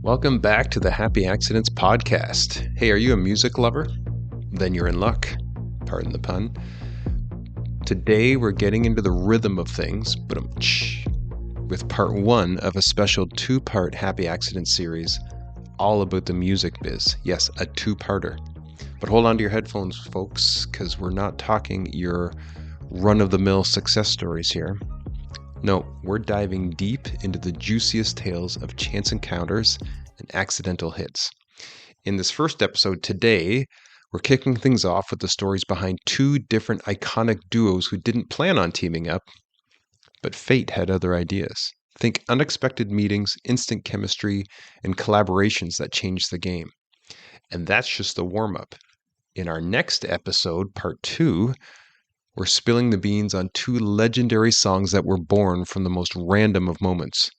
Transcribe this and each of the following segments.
Welcome back to the Happy Accidents podcast. Hey, are you a music lover? Then you're in luck. Pardon the pun. Today we're getting into the rhythm of things, with part one of a special two-part Happy Accidents series all about the music biz. Yes, a two-parter. But hold on to your headphones, folks, because we're not talking your run-of-the-mill success stories here. No, we're diving deep into the juiciest tales of chance encounters and accidental hits. In this first episode today, we're kicking things off with the stories behind two different iconic duos who didn't plan on teaming up, but fate had other ideas. Think unexpected meetings, instant chemistry, and collaborations that changed the game. And that's just the warm-up. In our next episode, part two, we're spilling the beans on two legendary songs that were born from the most random of moments.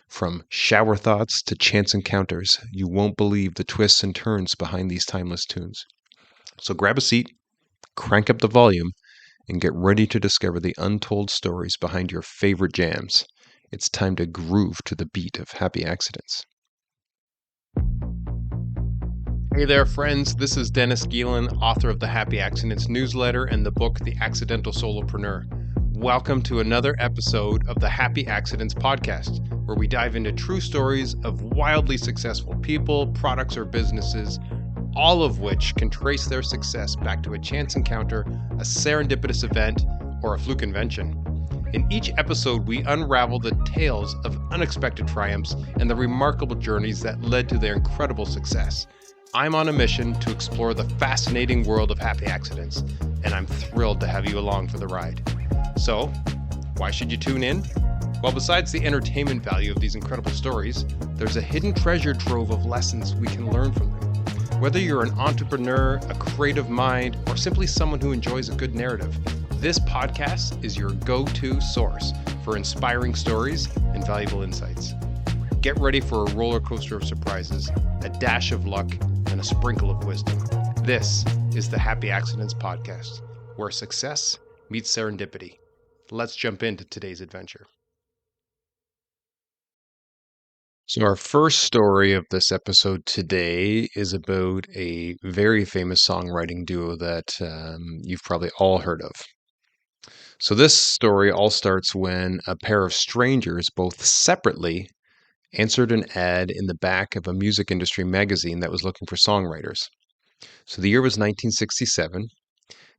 From shower thoughts to chance encounters, you won't believe the twists and turns behind these timeless tunes. So grab a seat, crank up the volume, and get ready to discover the untold stories behind your favorite jams. It's time to groove to the beat of Happy Accidents. Hey there, friends. This is Dennis Geelen, author of the Happy Accidents newsletter and the book, The Accidental Solopreneur. Welcome to another episode of the Happy Accidents podcast, where we dive into true stories of wildly successful people, products, or businesses, all of which can trace their success back to a chance encounter, a serendipitous event, or a fluke invention. In each episode, we unravel the tales of unexpected triumphs and the remarkable journeys that led to their incredible success. I'm on a mission to explore the fascinating world of happy accidents, and I'm thrilled to have you along for the ride. So, why should you tune in? Well, besides the entertainment value of these incredible stories, there's a hidden treasure trove of lessons we can learn from them. Whether you're an entrepreneur, a creative mind, or simply someone who enjoys a good narrative, this podcast is your go-to source for inspiring stories and valuable insights. Get ready for a roller coaster of surprises, a dash of luck, and a sprinkle of wisdom. This is the Happy Accidents podcast, where success meets serendipity. Let's jump into today's adventure. So our first story of this episode today is about a very famous songwriting duo that you've probably all heard of. So this story all starts when a pair of strangers, both separately, answered an ad in the back of a music industry magazine that was looking for songwriters. So the year was 1967.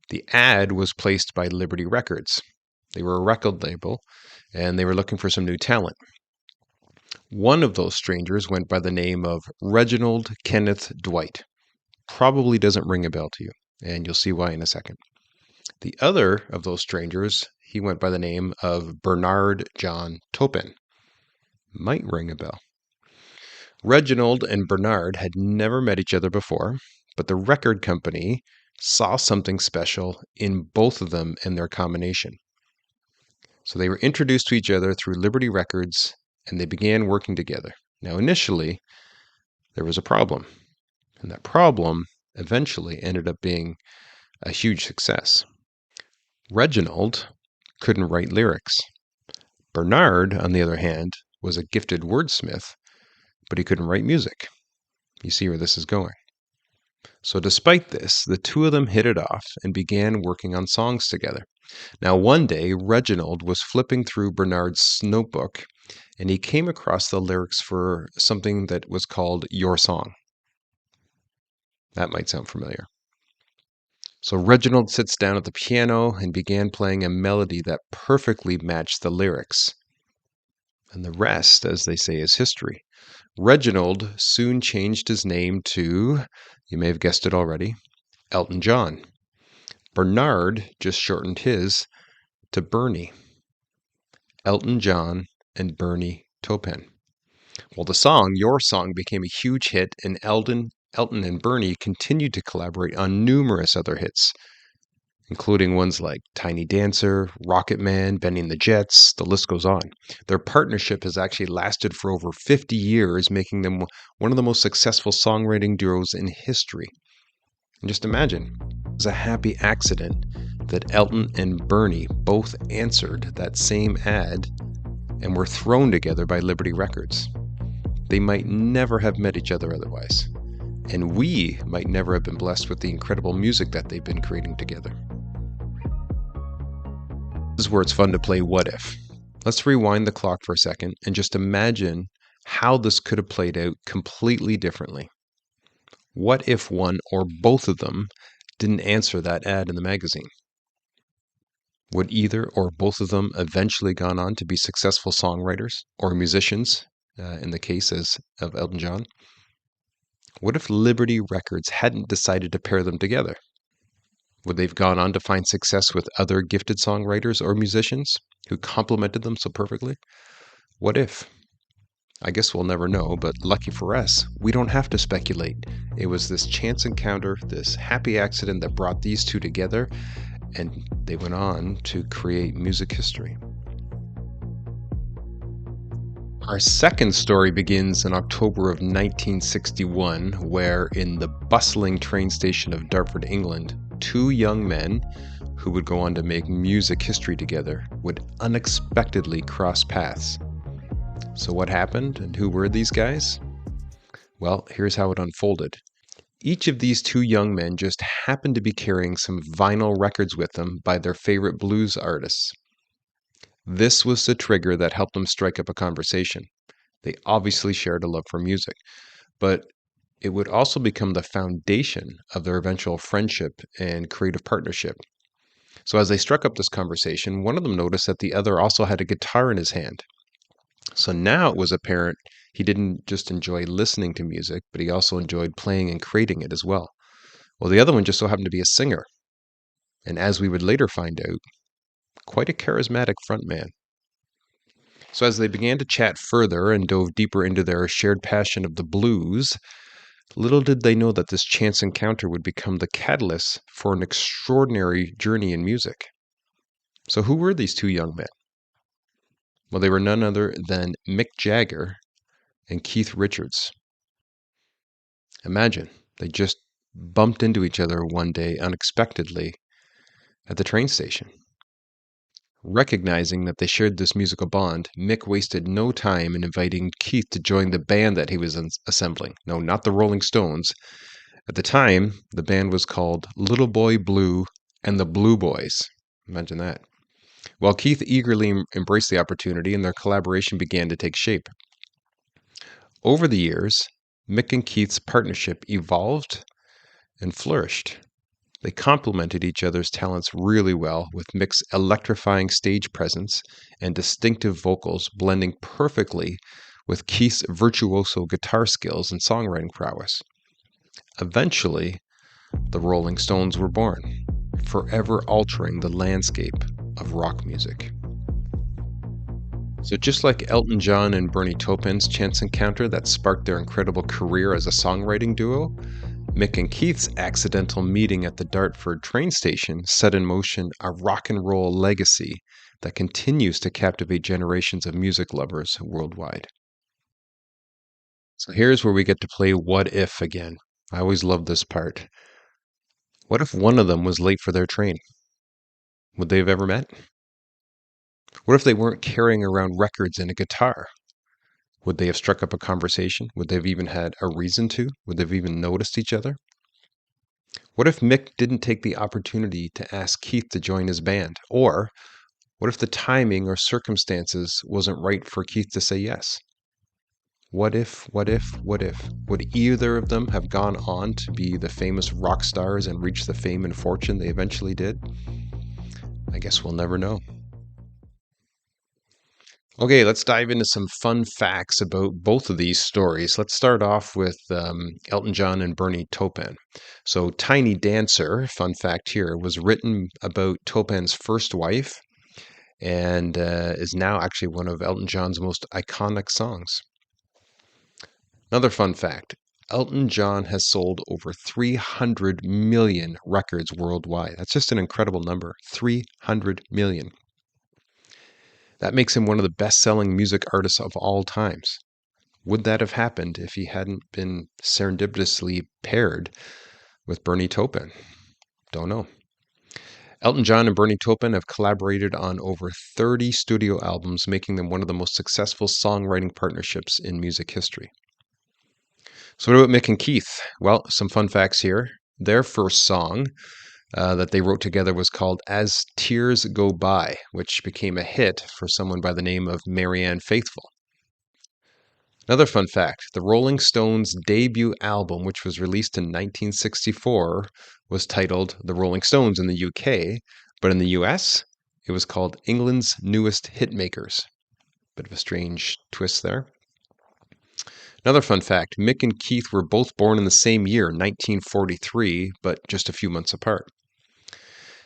The ad was placed by Liberty Records. They were a record label, and they were looking for some new talent. One of those strangers went by the name of Reginald Kenneth Dwight. Probably doesn't ring a bell to you, and you'll see why in a second. The other of those strangers, he went by the name of Bernard John Taupin. Might ring a bell. Reginald and Bernard had never met each other before, but the record company saw something special in both of them and their combination. So they were introduced to each other through Liberty Records, and they began working together. Now, initially, there was a problem, and that problem eventually ended up being a huge success. Reginald couldn't write lyrics. Bernard, on the other hand, was a gifted wordsmith, but he couldn't write music. You see where this is going. So despite this, the two of them hit it off and began working on songs together. Now one day, Reginald was flipping through Bernard's notebook, and he came across the lyrics for something that was called Your Song. That might sound familiar. So Reginald sits down at the piano and began playing a melody that perfectly matched the lyrics. And the rest, as they say, is history. Reginald soon changed his name to, you may have guessed it already, Elton John. Bernard just shortened his to Bernie. Elton John and Bernie Taupin. Well, the song, Your Song, became a huge hit, and Elton and Bernie continued to collaborate on numerous other hits, including ones like Tiny Dancer, Rocket Man, Benny and the Jets, the list goes on. Their partnership has actually lasted for over 50 years, making them one of the most successful songwriting duos in history. And just imagine, it was a happy accident that Elton and Bernie both answered that same ad and were thrown together by Liberty Records. they might never have met each other otherwise. And we might never have been blessed with the incredible music that they've been creating together. This is where it's fun to play What If. Let's rewind the clock for a second and just imagine how this could have played out completely differently. What if one or both of them didn't answer that ad in the magazine? Would either or both of them eventually gone on to be successful songwriters or musicians, in the case of Elton John? What if Liberty Records hadn't decided to pair them together? Would they've gone on to find success with other gifted songwriters or musicians who complemented them so perfectly? What if? I guess we'll never know, but lucky for us, we don't have to speculate. It was this chance encounter, this happy accident that brought these two together, and they went on to create music history. Our second story begins in October of 1961, where in the bustling train station of Dartford, England, two young men who would go on to make music history together would unexpectedly cross paths. So what happened, and who were these guys? Well, here's how it unfolded. Each of these two young men just happened to be carrying some vinyl records with them by their favorite blues artists. This was the trigger that helped them strike up a conversation. They obviously shared a love for music, but it would also become the foundation of their eventual friendship and creative partnership. So as they struck up this conversation, one of them noticed that the other also had a guitar in his hand. So now it was apparent he didn't just enjoy listening to music, but he also enjoyed playing and creating it as well. Well, the other one just so happened to be a singer. And as we would later find out, quite a charismatic frontman. So as they began to chat further and dove deeper into their shared passion of the blues, little did they know that this chance encounter would become the catalyst for an extraordinary journey in music. So who were these two young men? Well, they were none other than Mick Jagger and Keith Richards. Imagine, they just bumped into each other one day unexpectedly at the train station. Recognizing that they shared this musical bond, Mick wasted no time in inviting Keith to join the band that he was assembling. No, not the Rolling Stones. At the time, the band was called Little Boy Blue and the Blue Boys. Imagine that. Well, Keith eagerly embraced the opportunity and their collaboration began to take shape. Over the years, Mick and Keith's partnership evolved and flourished. They complemented each other's talents really well, with Mick's electrifying stage presence and distinctive vocals blending perfectly with Keith's virtuoso guitar skills and songwriting prowess. Eventually, the Rolling Stones were born, forever altering the landscape of rock music. So just like Elton John and Bernie Taupin's chance encounter that sparked their incredible career as a songwriting duo, Mick and Keith's accidental meeting at the Dartford train station set in motion a rock and roll legacy that continues to captivate generations of music lovers worldwide. So here's where we get to play What If again. I always love this part. What if one of them was late for their train? Would they have ever met? What if they weren't carrying around records and a guitar? Would they have struck up a conversation? Would they have even had a reason to? Would they have even noticed each other? What if Mick didn't take the opportunity to ask Keith to join his band? Or what if the timing or circumstances wasn't right for Keith to say yes? What if, what if, what if? Would either of them have gone on to be the famous rock stars and reach the fame and fortune they eventually did? I guess we'll never know. Okay, let's dive into some fun facts about both of these stories. Let's start off with Elton John and Bernie Taupin. So, Tiny Dancer, fun fact here, was written about Taupin's first wife and is now actually one of Elton John's most iconic songs. Another fun fact, Elton John has sold over 300 million records worldwide. That's just an incredible number, 300 million. That makes him one of the best-selling music artists of all times. Would that have happened if he hadn't been serendipitously paired with Bernie Taupin? Don't know. Elton John and Bernie Taupin have collaborated on over 30 studio albums, making them one of the most successful songwriting partnerships in music history. So what about Mick and Keith? Well, some fun facts here. Their first song that they wrote together was called As Tears Go By, which became a hit for someone by the name of Marianne Faithfull. Another fun fact, the Rolling Stones' debut album, which was released in 1964, was titled The Rolling Stones in the UK, but in the US, it was called England's Newest Hitmakers. Bit of a strange twist there. Another fun fact, Mick and Keith were both born in the same year, 1943, but just a few months apart.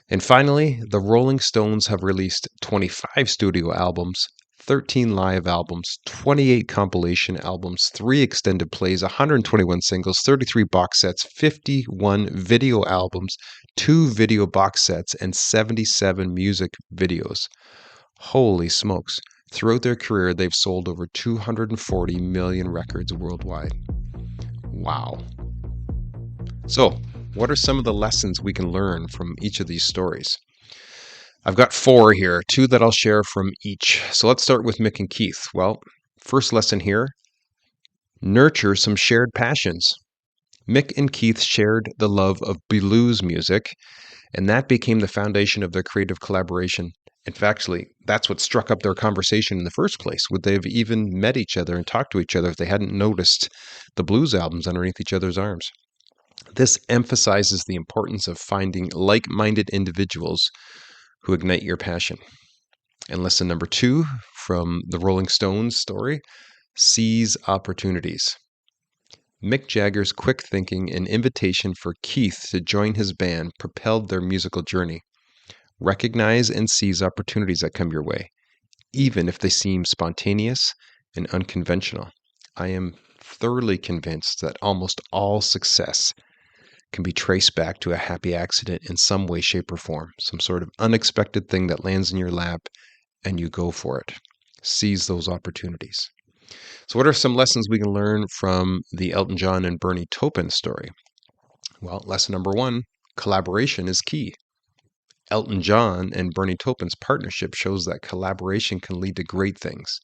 And finally, the Rolling Stones have released 25 studio albums, 13 live albums, 28 compilation albums, 3 extended plays, 121 singles, 33 box sets, 51 video albums, 2 video box sets, and 77 music videos. Holy smokes. Throughout their career, they've sold over 240 million records worldwide. Wow. So, what are some of the lessons we can learn from each of these stories? I've got 4 here, 2 that I'll share from each. So let's start with Mick and Keith. Well, first lesson here, nurture some shared passions. Mick and Keith shared the love of blues music, and that became the foundation of their creative collaboration. In fact, actually, that's what struck up their conversation in the first place. Would they have even met each other and talked to each other if they hadn't noticed the blues albums underneath each other's arms? This emphasizes the importance of finding like-minded individuals who ignite your passion. And lesson number 2 from the Rolling Stones story, seize opportunities. Mick Jagger's quick thinking and invitation for Keith to join his band propelled their musical journey. Recognize and seize opportunities that come your way, even if they seem spontaneous and unconventional. I am thoroughly convinced that almost all success can be traced back to a happy accident in some way, shape, or form, some sort of unexpected thing that lands in your lap and you go for it. Seize those opportunities. So what are some lessons we can learn from the Elton John and Bernie Taupin story? Well, lesson number 1, collaboration is key. Elton John and Bernie Taupin's partnership shows that collaboration can lead to great things.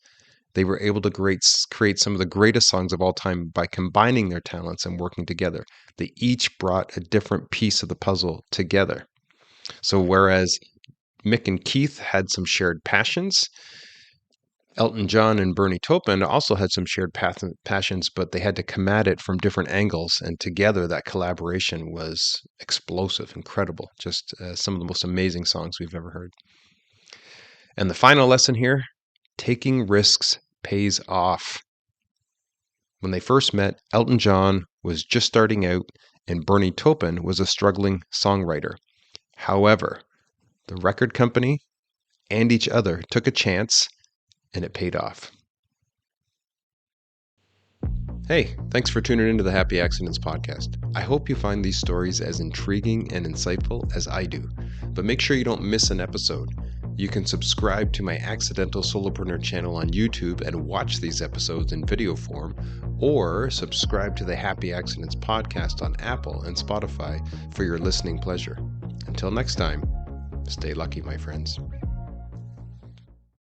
They were able to create some of the greatest songs of all time by combining their talents and working together. They each brought a different piece of the puzzle together. So whereas Mick and Keith had some shared passions, Elton John and Bernie Taupin also had some shared passions, but they had to come at it from different angles. And together, that collaboration was explosive, incredible. Just some of the most amazing songs we've ever heard. And the final lesson here, taking risks pays off. When they first met, Elton John was just starting out and Bernie Taupin was a struggling songwriter. However, the record company and each other took a chance and it paid off. Hey, thanks for tuning into the Happy Accidents podcast. I hope you find these stories as intriguing and insightful as I do, but make sure you don't miss an episode. You can subscribe to my Accidental Solopreneur channel on YouTube and watch these episodes in video form, or subscribe to the Happy Accidents podcast on Apple and Spotify for your listening pleasure. Until next time, stay lucky, my friends.